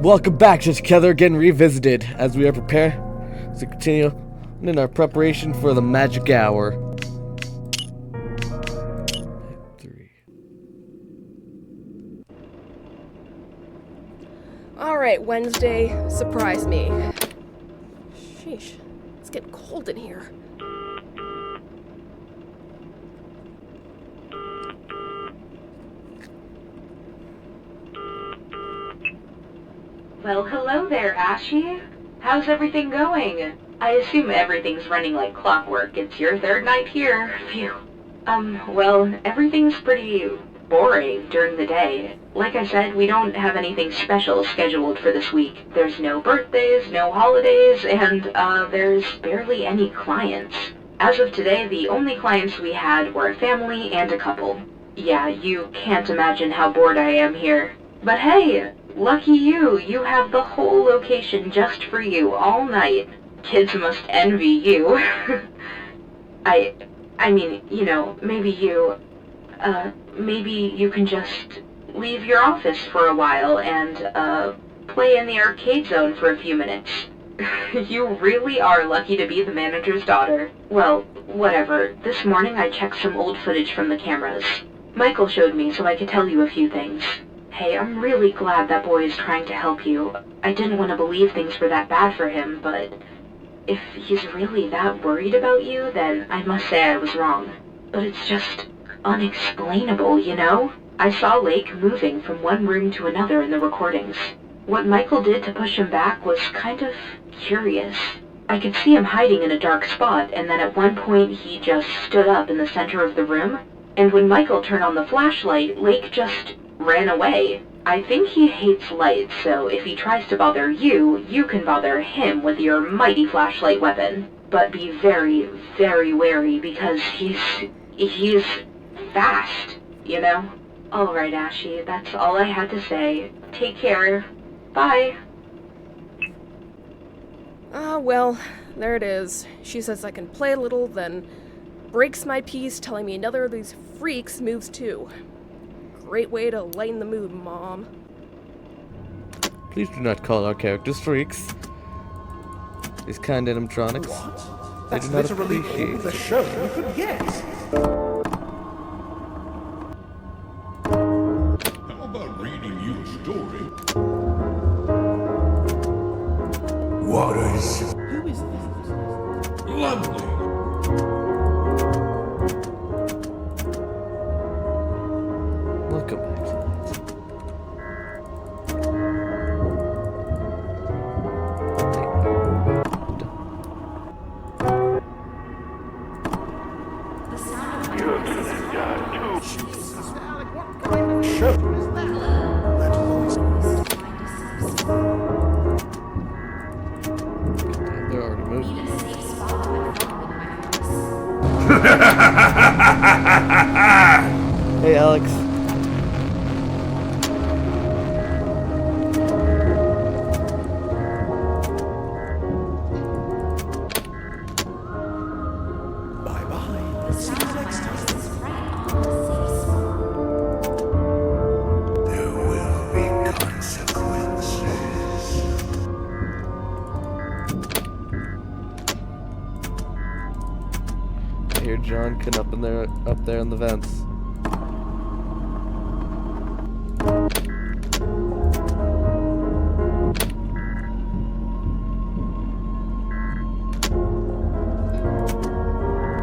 Welcome back to Together Again Revisited, as we are prepared to continue in our preparation for the magic hour. 3. Alright, Wednesday, surprise me. Sheesh, it's getting cold in here. Well, hello there, Ashy. How's everything going? I assume everything's running like clockwork. It's your third night here. Phew. Well, everything's pretty boring during the day. Like I said, we don't have anything special scheduled for this week. There's no birthdays, no holidays, and, there's barely any clients. As of today, the only clients we had were a family and a couple. Yeah, you can't imagine how bored I am here. But hey, lucky you. You have the whole location just for you all night. Kids must envy you. I mean, you know, maybe you can just leave your office for a while and, play in the arcade zone for a few minutes. You really are lucky to be the manager's daughter. Well, whatever. This morning I checked some old footage from the cameras. Michael showed me so I could tell you a few things. Hey, I'm really glad that boy is trying to help you. I didn't want to believe things were that bad for him, but if he's really that worried about you, then I must say I was wrong. But it's just unexplainable, you know? I saw Lake moving from one room to another in the recordings. What Michael did to push him back was kind of curious. I could see him hiding in a dark spot, and then at one point he just stood up in the center of the room. And when Michael turned on the flashlight, Lake just ran away. I think he hates light, so if he tries to bother you, you can bother him with your mighty flashlight weapon. But be very, very wary because he's fast, you know? Alright, Ashy, that's all I had to say. Take care. Bye. Well, there it is. She says I can play a little, then breaks my piece telling me another of these freaks moves too. Great way to lighten the mood, Mom. Please do not call our characters freaks. These kind animatronics. What? They That's do not literally all appreciate. the show you could get. How about reading you a story? What is... Who is that? Lovely. Welcome back to Show is that? That voice. They're already moving. Hey, Alex. Bye-bye. See you next time. There will be consequences. I hear John up there in the vents.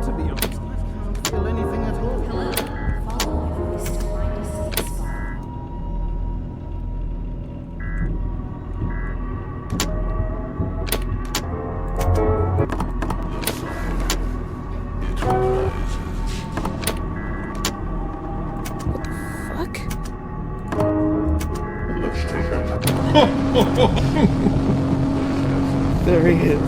To be honest, I can't feel anything at all. Fuck? There he is.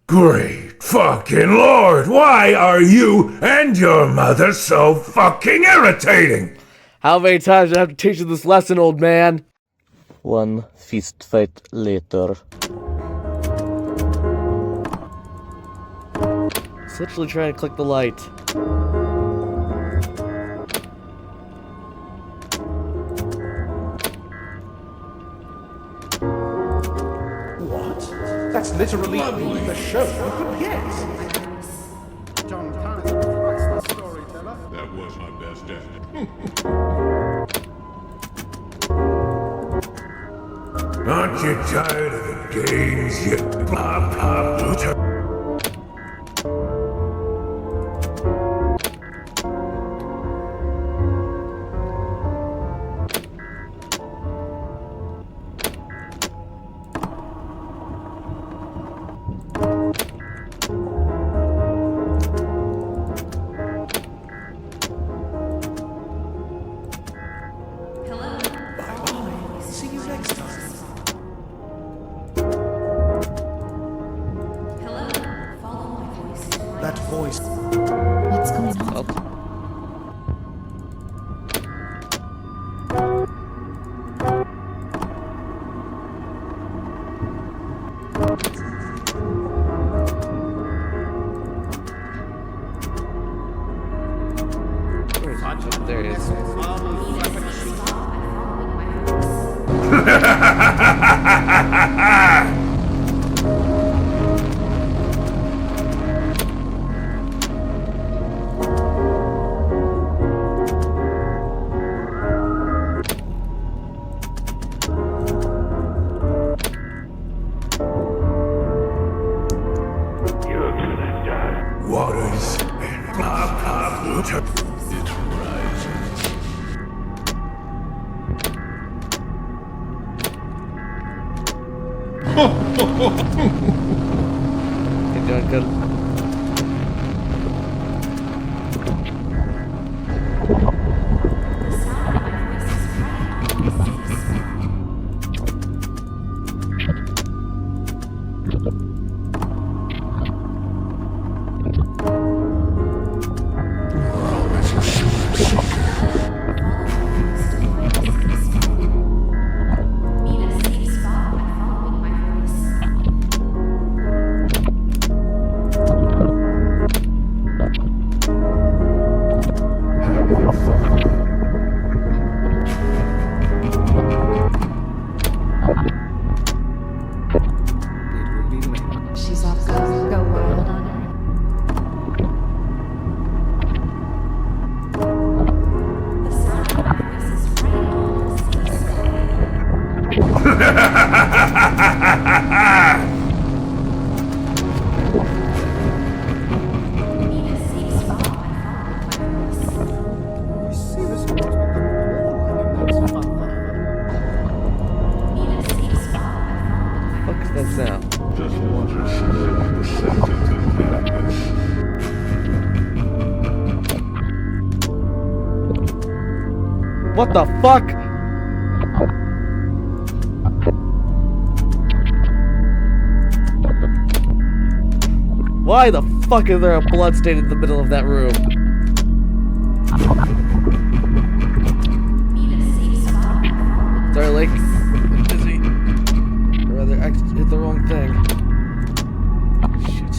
Great fucking lord, why are you and your mother so fucking irritating? How many times do I have to teach you this lesson, old man? One feast fight later. It's literally trying to click the light. What? That's literally the show. Yes. John Connors, priceless storyteller. That was my best effort. Aren't you tired of the games, you pop-pop-looter? Bye-bye. See you next time. That voice. What's going on? Oh. There it is. Waters and pop-pop-looter. It rises. You're doing good. She's off. Go wild on her. You see this must be the funland. Fuck is that sound? Just water slowly descended to madness. What the fuck? Why the fuck is there a blood stain in the middle of that room? Starlight, busy. Or rather, I hit the wrong thing. Shit.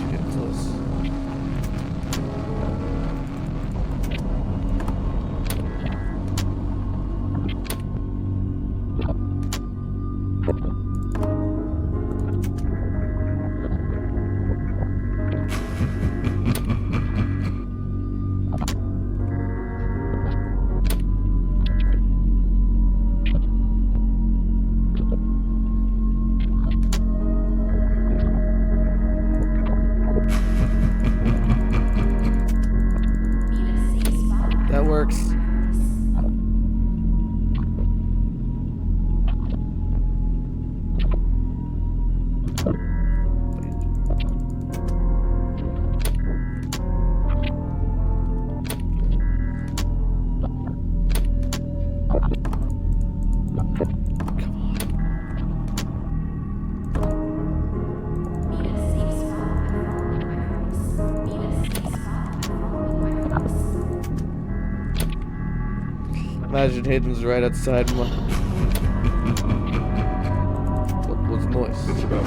Getting close. That works. Imagine Hayden's right outside my... What's the noise? It's about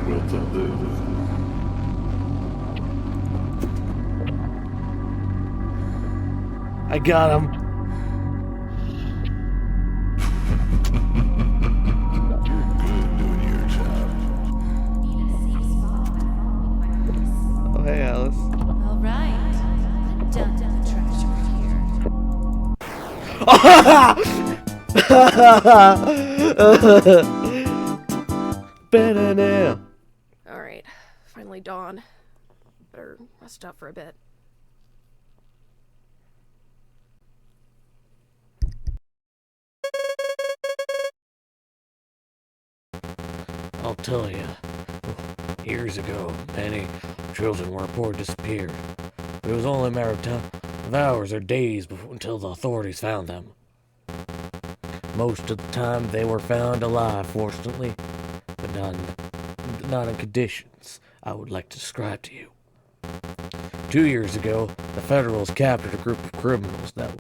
will to live. I got him. You're good doing your job. Oh, hey, Alice. All right. Dump the trash over here. Banana. Alright, finally dawn. Better rest up for a bit. I'll tell you. Years ago, many children were reported disappeared. But it was only a matter of hours or days until the authorities found them. Most of the time, they were found alive, fortunately, but not in conditions I would like to describe to you. 2 years ago, the Federals captured a group of criminals that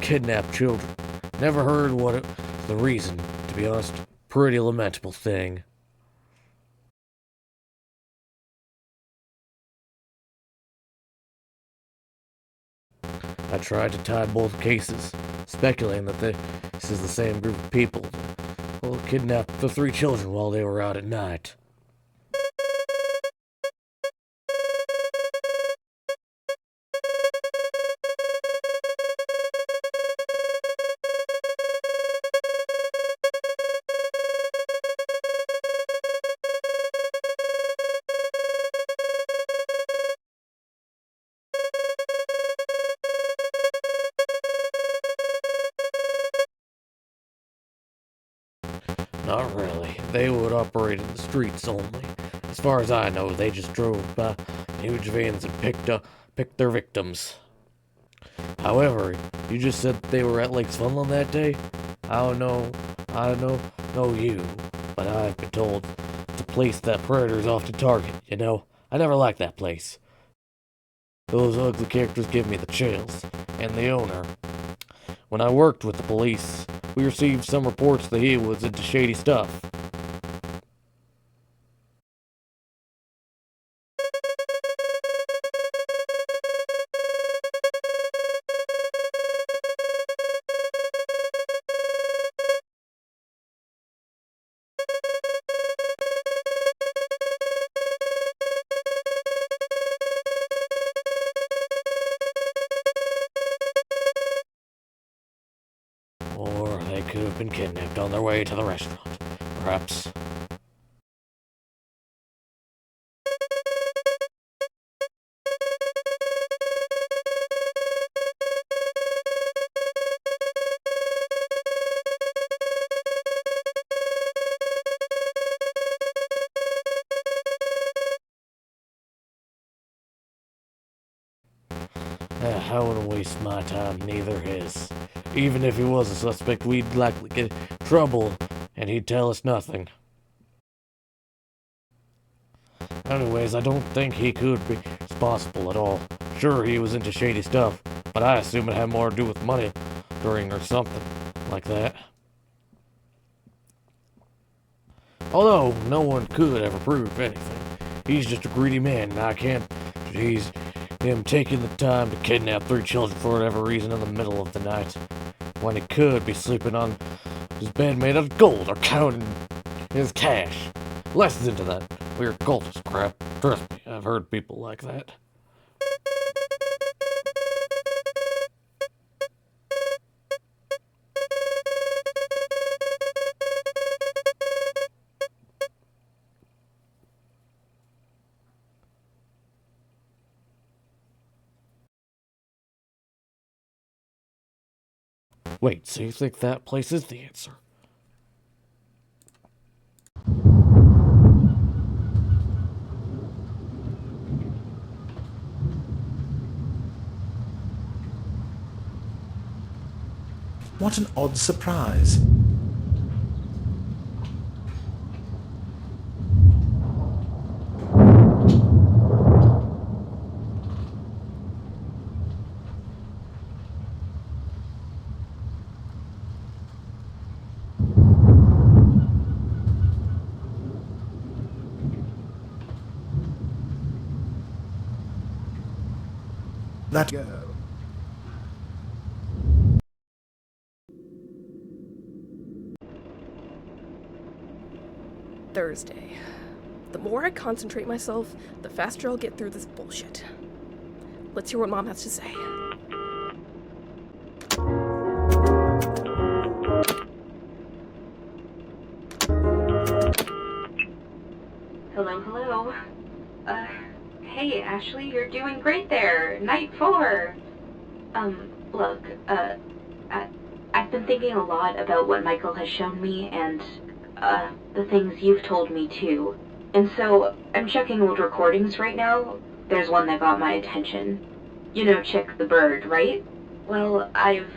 kidnapped children. Never heard the reason, to be honest. Pretty lamentable thing. I tried to tie both cases, speculating that this is the same group of people who kidnapped the 3 children while they were out at night. Not really. They would operate in the streets only. As far as I know, they just drove by huge vans and picked their victims. However, you just said they were at Lakes Funland that day? I don't know you, but I've been told it's a place that predators often target, you know? I never liked that place. Those ugly characters give me the chills. And the owner. When I worked with the police, we received some reports that he was into shady stuff. Or they could have been kidnapped on their way to the restaurant, perhaps. I wouldn't waste my time, neither his. Even if he was a suspect, we'd likely get in trouble, and he'd tell us nothing. Anyways, I don't think he could be responsible at all. Sure, he was into shady stuff, but I assume it had more to do with money laundering or something like that. Although, no one could ever prove anything. He's just a greedy man, and I can't... He's him taking the time to kidnap 3 children for whatever reason in the middle of the night, when he could be sleeping on his bed made out of gold or counting his cash. Less into that weird cultist crap. Trust me, I've heard people like that. Wait, so you think that place is the answer? What an odd surprise. That Thursday. The more I concentrate myself, the faster I'll get through this bullshit. Let's hear what Mom has to say. Hello, hello. Hey, Ashley, you're doing great there. Night 4. Look, I've been thinking a lot about what Michael has shown me and, the things you've told me too. And so, I'm checking old recordings right now. There's one that got my attention. You know Chick the bird, right? Well, I've,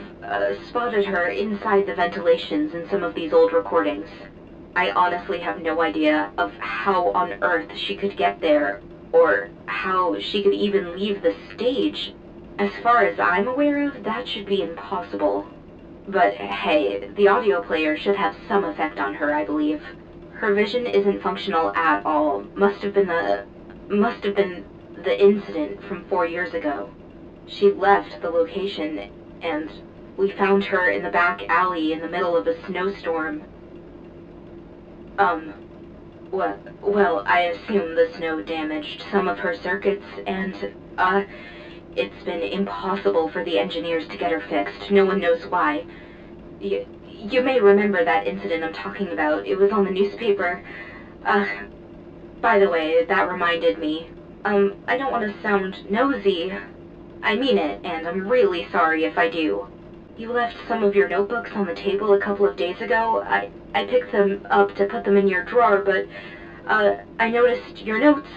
spotted her inside the ventilations in some of these old recordings. I honestly have no idea of how on earth she could get there, or how she could even leave the stage. As far as I'm aware of, that should be impossible. But hey, the audio player should have some effect on her, I believe. Her vision isn't functional at all. Must have been the incident from 4 years ago. She left the location, and we found her in the back alley in the middle of a snowstorm. Well, I assume the snow damaged some of her circuits, and, it's been impossible for the engineers to get her fixed. No one knows why. You may remember that incident I'm talking about. It was on the newspaper. By the way, that reminded me. I don't want to sound nosy. I mean it, and I'm really sorry if I do. You left some of your notebooks on the table a couple of days ago. I picked them up to put them in your drawer, but, I noticed your notes.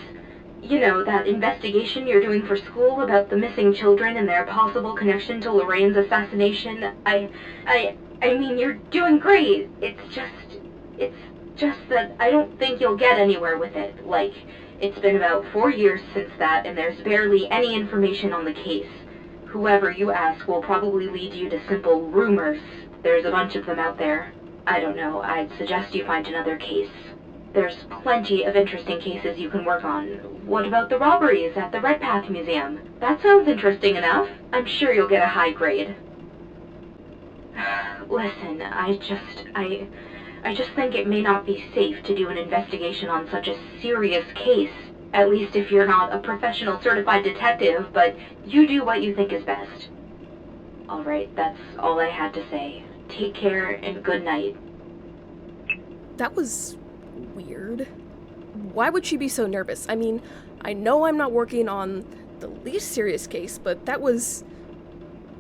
You know, that investigation you're doing for school about the missing children and their possible connection to Lorraine's assassination. I mean, you're doing great. It's just that I don't think you'll get anywhere with it. Like, it's been about 4 years since that, and there's barely any information on the case. Whoever you ask will probably lead you to simple rumors. There's a bunch of them out there. I don't know, I'd suggest you find another case. There's plenty of interesting cases you can work on. What about the robberies at the Redpath Museum? That sounds interesting enough. I'm sure you'll get a high grade. Listen, I just think it may not be safe to do an investigation on such a serious case. At least if you're not a professional certified detective, but you do what you think is best. Alright, that's all I had to say. Take care and good night. That was weird. Why would she be so nervous? I mean, I know I'm not working on the least serious case, but that was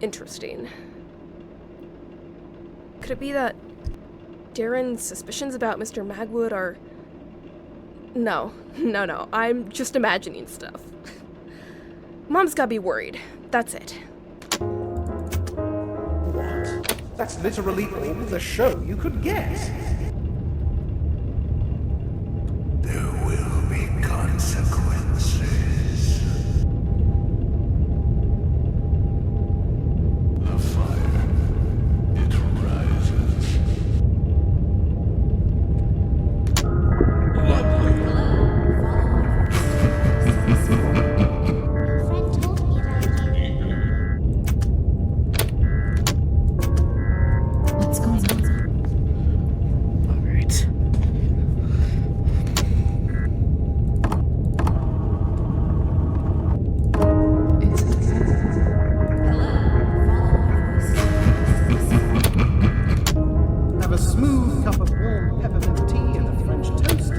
interesting. Could it be that Darren's suspicions about Mr. Magwood are... No, I'm just imagining stuff. Mom's gotta be worried. That's it. what? That's literally all the show you could get. There will be consequences. The fire, it rises. What's going on? Alright. Have a smooth cup of warm peppermint tea and a French toast.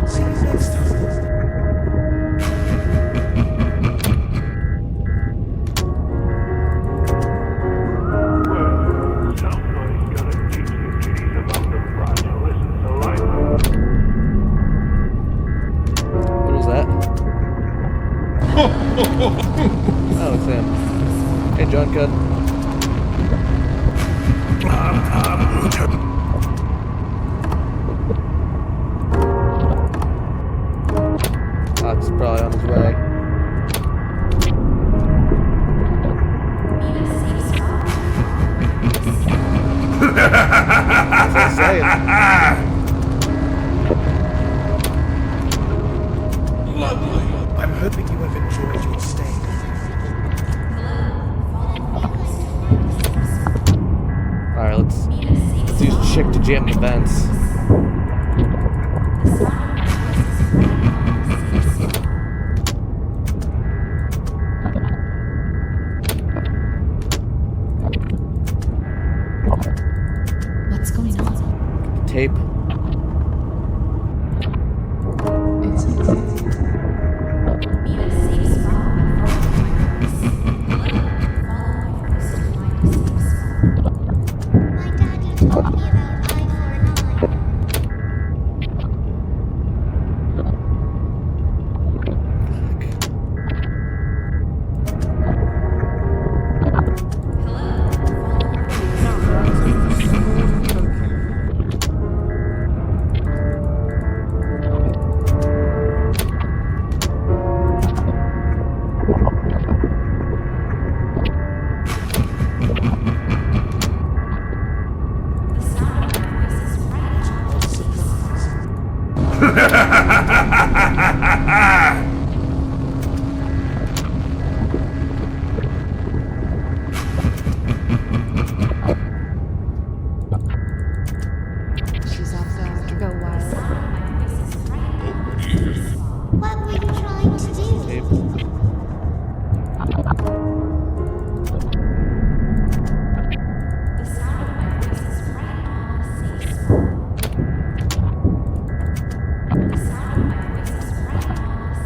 See you next time. Well, somebody's gotta teach the kiddies about the fragile essence of life. What was that? Oh, it's him. Hey, John Cud. Ox is probably on his way. That's what I'm saying. I'm hoping you have enjoyed your stay. Alright, let's use Chick to jam the vents. What's going on? Tape. Need a safe spot. Follow my voice to find a safe spot. My daddy told me about I-49. The sound of my voice is right. She's off to go wild. My voice is right. What were you trying to do? Tape. The sound of my voice is right on a safe spot. The sound of my voice is right on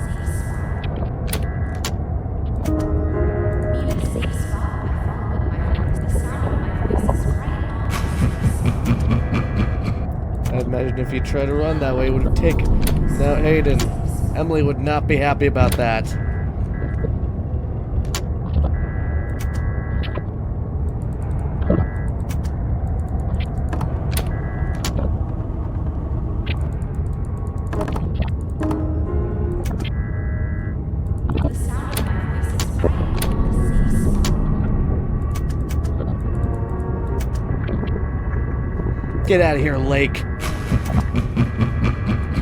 a safe spot. Need a safe spot by following my voice. The sound of my voice is right on a safe spot. I'd imagine if you tried to run that way, it would have taken out Hayden. Emily would not be happy about that. The sound of my voice is right on a safe spot. Get out of here, Lake. Need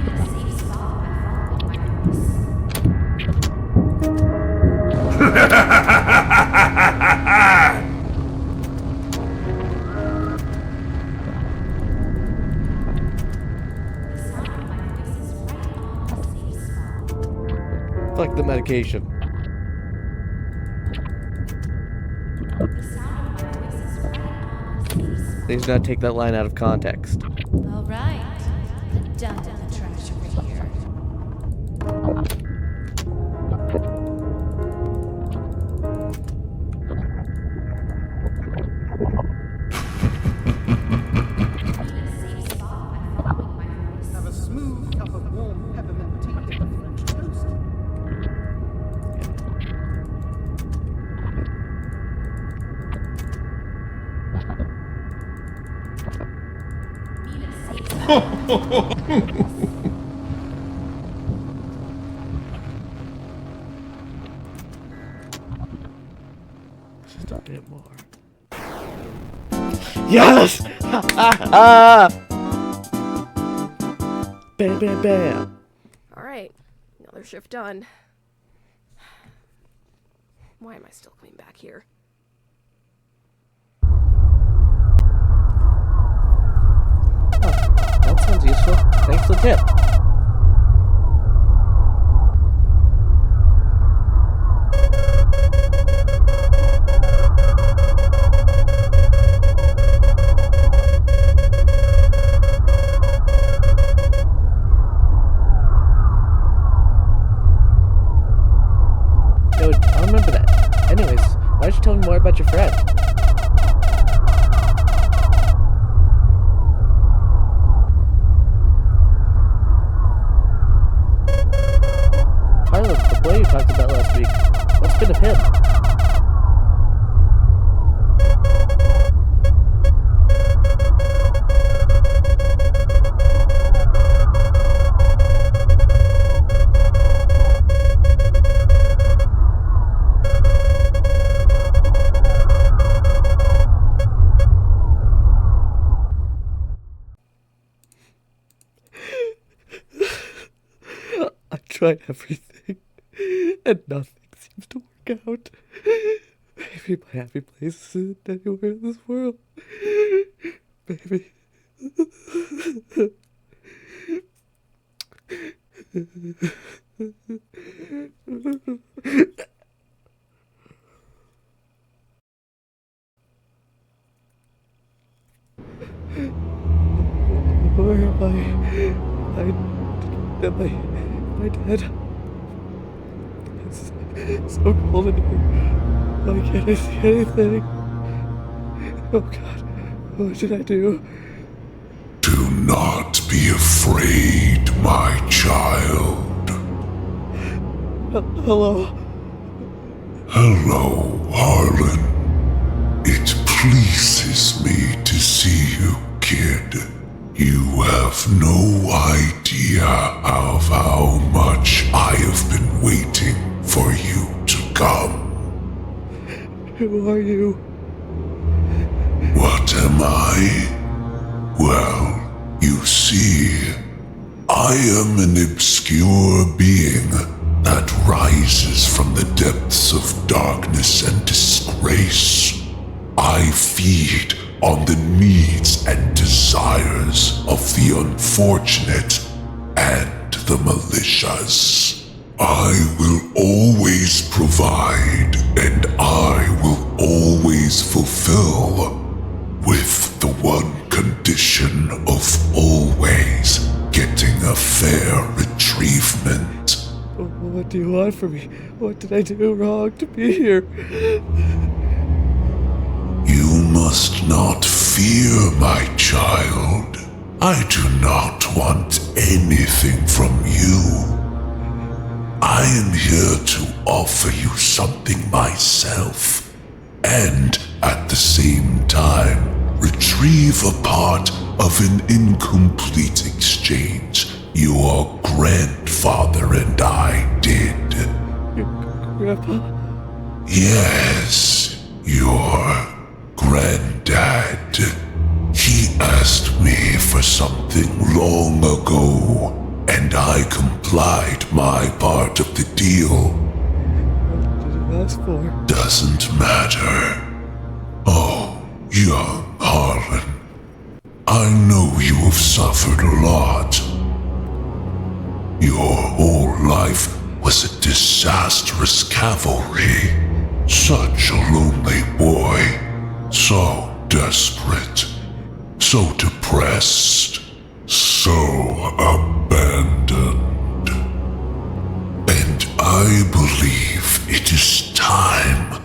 a safe spot by following my voice. The sound of my voice is right on a safe spot. Fuck the medication. The sound of my voice is right on a safe spot. Please do not take that line out of context. All right, put down the trash over here. Need a safe spot by following my voice. Have a smooth cup of warm peppermint tea and a French toast. Need a safe spot. Just a bit more. Yes! Ha ha ha! Bam bam bam! Alright, another shift done. Why am I still coming back here? That sounds useful. Thanks for the tip. No, I remember that. Anyways, why don't you tell me more about your friend? Harlan, the boy you talked about last week. happened to him? I tried everything, and nothing seems to work out. Maybe my happy place isn't anywhere in this world. Maybe. Where am I? Am I dead? It's so cold in here. Why can't I see anything? Oh God, what did I do? Do not be afraid, my child. Hello? Hello, Harlan. It pleases me to see you, kid. You have no idea of how much I have been waiting for you to come. Who are you? What am I? Well, you see, I am an obscure being that rises from the depths of darkness and disgrace. I feed on the needs and desires of the unfortunate and the malicious. I will always provide, and I will always fulfill, with the one condition of always getting a fair retrievement. What do you want from me? What did I do wrong to be here? You must not fear, my child. I do not want anything from you. I am here to offer you something myself, and at the same time, retrieve a part of an incomplete exchange your grandfather and I did. Grandpa? Yes, your granddad. He asked me for something long ago, and I complied my part of the deal. What did you ask for? Doesn't matter. Oh, young Harlan, I know you have suffered a lot. Your whole life was a disastrous cavalry. Such a lonely boy. So desperate. So depressed. So abandoned. And I believe it is time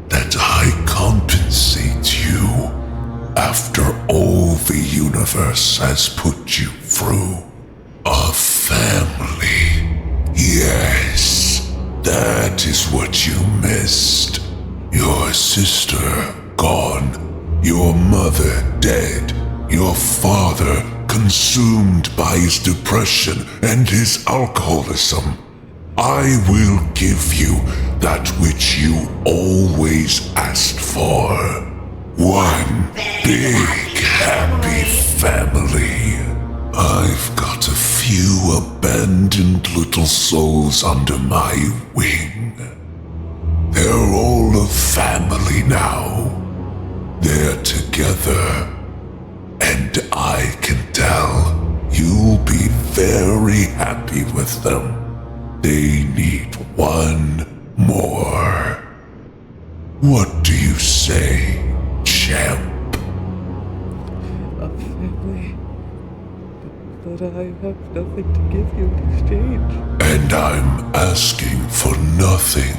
that I compensate you after all the universe has put you through. A family. Yes, that is what you missed. Your sister gone, your mother dead, your father consumed by his depression and his alcoholism. I will give you that which you always asked for. One big happy family. I've got a few abandoned little souls under my wing. They're all a family now. They're together. And I can tell you'll be very happy with them. They need one more. What do you say, champ? A family. But I have nothing to give you in exchange. And I'm asking for nothing.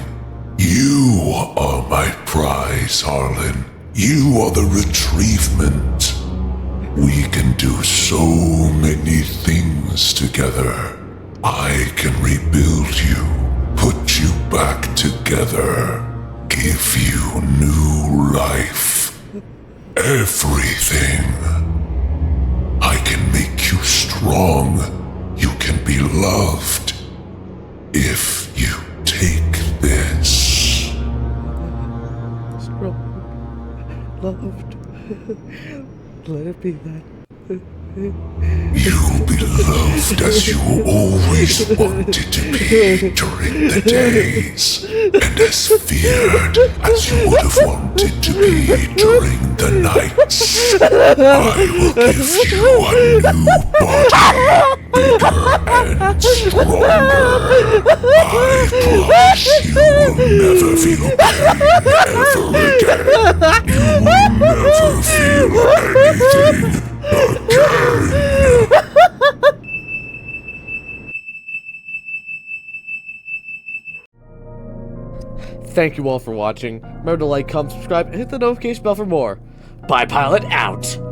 You are my prize, Harlan. You are the retrievement. We can do so many things together. I can rebuild you, put you back together. together give you new life. Everything. I can make you strong. You can be loved. If you take this. Strong. Loved. Let it be that. You'll be loved as you always wanted to be during the days, and as feared as you would have wanted to be during the nights. I will give you a new body, bigger and stronger. I promise you will never feel pain ever again. You will never feel anything again. Thank you all for watching. Remember to like, comment, subscribe, and hit the notification bell for more. Bye, Pilot out!